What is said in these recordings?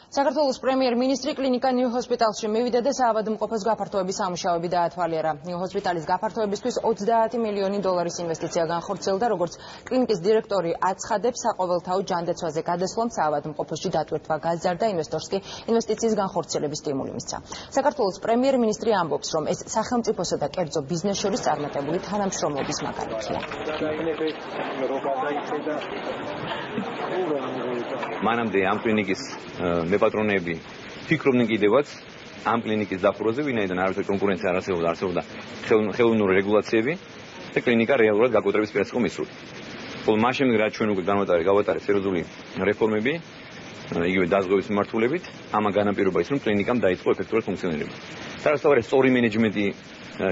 საქართველოს პრემიერ-მინისტრი კლინიკა ნიუ ჰოსპიტალში მივიდა და საავადმყოფოს გაფართოების სამუშაოები დაათვალიერა. ნიუ ჰოსპიტალის გაფართოებისთვის 30 მილიონი დოლარის ინვესტიცია განხორციელდა, როგორც კლინიკის დირექტორი აცხადებს, საყოველთაო ჯანდაცვაზე გადასვლამ საავადმყოფოში დატვირთვა გაზარდა, ინვესტორს კი ინვესტიციის განხორციელების სტიმული მისცა. საქართველოს პრემიერ-მინისტრი ამბობს, რომ ეს სახელმწიფოსა და კერძო ბიზნესს შორის წარმატებული თანამშრომლობის მაგალითია. მანამდე ამ კლინიკის მეპატრონეები ფიქრობდნენ კიდევაც ამ კლინიკის დახურვაზე, ვინაიდან არავითარი კონკურენცია არ არსებობდა ხელოვნური რეგულაციები და კლინიკა რეალურად გაკოტრების პირას იყო მისული. ხოლო მას შემდეგ რაც ჩვენ უკვე გავატარეთ სერიოზული რეფორმები, იგივე დაზღვევის მიმართულებით, ამან განაპირობა ის, რომ კლინიკამ დაიწყო ეფექტურად ფუნქციონირება. სარასტავარეს სწორი მენეჯმენტი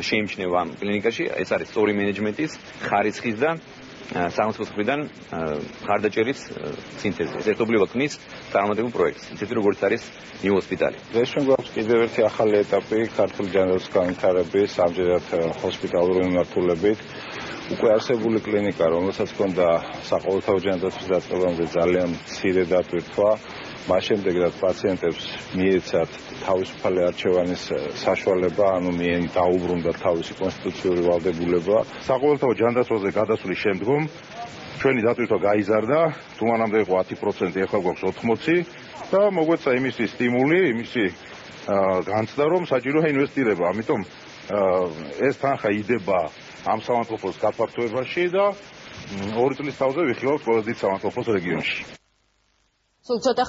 შეიმჩნევა ამ კლინიკაში, ეს არის სწორი მენეჯმენტის, ხარისხის და სახელმწიფოს მხრიდან ხარდაჭერის სინთეზი. ეს ერთობლივად ქმნის წარმატებულ პროექტს, ისეთი როგორც არის ნიუ ჰოსპიტალი. ეს ჩვენ გვაქვს კიდევ ერთი ახალი ეტაპი ქართული ჯანდაცვის განვითარების, ამჯერად ჰოსპიტალური მიმართულებით. უკვე არსებული კლინიკა, რომელსაც ჰქონდა საყოველთაო ჯანდაცვის დაწყებამდე ძალიან მცირე დატვირთვა, მას შემდეგ რაც პაციენტებს მიეცათ თავისუფალი არჩევანის საშუალება, ანუ დაუბრუნდათ თავისი კონსტიტუციური ვალდებულება. საყოველთაო ჯანდაცვაზე გადასვლის შემდგომ ჩვენი დატვირთვა გაიზარდა, თუ მანამდე იყო 10%, ახლა გვაქვს 80% და მოგვეცა იმისი სტიმული, იმისი განცდა, რომ საჭიროა ინვესტირება. ამიტომ ეს თანხა იდება ამ საავადმყოფოს გაფართოებაში და 2 წლის თავზე ვიხილავთ ყველა დიდ საავადმყოფოს რეგიონში. სულ ცოტა